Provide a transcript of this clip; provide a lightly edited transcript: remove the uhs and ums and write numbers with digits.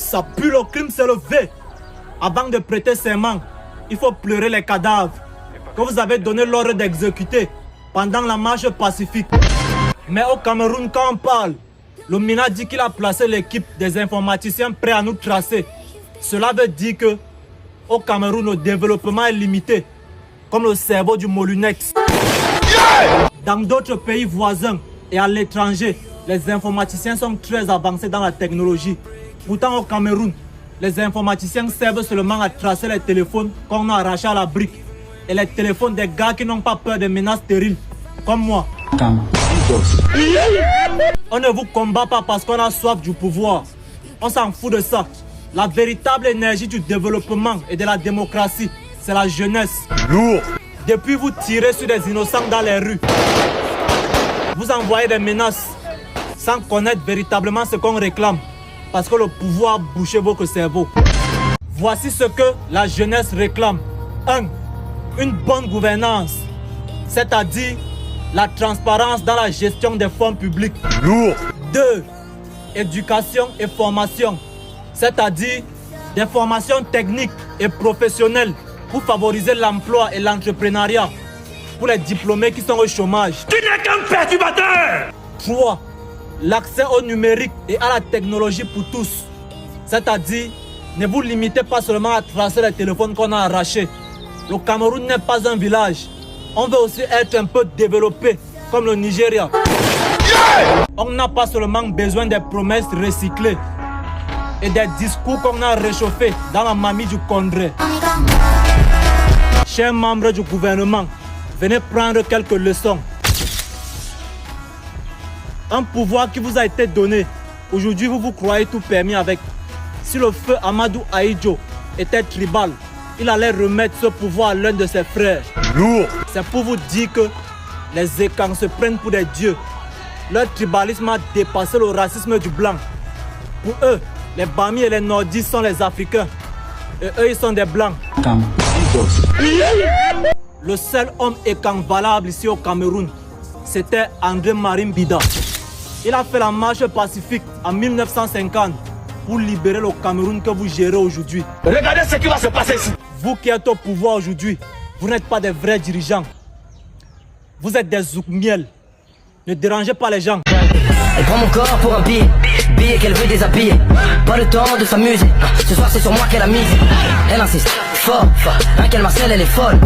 Ça pue le crime, c'est le V. Avant de prêter serment, il faut pleurer les cadavres que vous avez donné l'ordre d'exécuter pendant la marche pacifique. Mais au Cameroun, quand on parle, le MINA dit qu'il a placé l'équipe des informaticiens prêts à nous tracer. Cela veut dire que au Cameroun, le développement est limité, comme le cerveau du Molinex. Dans d'autres pays voisins et à l'étranger, les informaticiens sont très avancés dans la technologie. Pourtant au Cameroun, les informaticiens servent seulement à tracer les téléphones qu'on a arrachés à la brique et les téléphones des gars qui n'ont pas peur des menaces stériles, comme moi. On ne vous combat pas parce qu'on a soif du pouvoir. On s'en fout de ça. La véritable énergie du développement et de la démocratie, c'est la jeunesse. Lourd. Depuis, vous tirez sur des innocents dans les rues. Vous envoyez des menaces sans connaître véritablement ce qu'on réclame, parce que le pouvoir a bouché votre cerveau. Voici ce que la jeunesse réclame. 1. Une bonne gouvernance, c'est-à-dire la transparence dans la gestion des fonds publics. Lourd. 2. Éducation et formation, c'est-à-dire des formations techniques et professionnelles pour favoriser l'emploi et l'entrepreneuriat pour les diplômés qui sont au chômage. Tu n'es qu'un perturbateur. 3. L'accès au numérique et à la technologie pour tous, c'est-à-dire ne vous limitez pas seulement à tracer les téléphones qu'on a arrachés. Le Cameroun n'est pas un village. On veut aussi être un peu développé comme le Nigeria. On n'a pas seulement besoin des promesses recyclées et des discours qu'on a réchauffés dans la mamie du Congrès. Chers membres du gouvernement, venez prendre quelques leçons. Un pouvoir qui vous a été donné, aujourd'hui vous vous croyez tout permis avec. Si le feu Amadou Ahidjo était tribal, il allait remettre ce pouvoir à l'un de ses frères. Lourd. C'est pour vous dire que les Ekans se prennent pour des dieux. Leur tribalisme a dépassé le racisme du blanc. Pour eux, les Bami et les Nordis sont les Africains. Et eux, ils sont des blancs. Le seul homme Ekan valable ici au Cameroun, c'était André Marine Bida. Il a fait la marche pacifique en 1950 pour libérer le Cameroun que vous gérez aujourd'hui. Regardez ce qui va se passer ici. Vous qui êtes au pouvoir aujourd'hui, vous n'êtes pas des vrais dirigeants. Vous êtes des zouk-miel. Ne dérangez pas les gens. Elle prend mon corps pour un billet, billet qu'elle veut déshabiller. Pas le temps de s'amuser, ce soir c'est sur moi qu'elle a mise. Elle insiste, fort, qu'elle marcelle, elle est folle.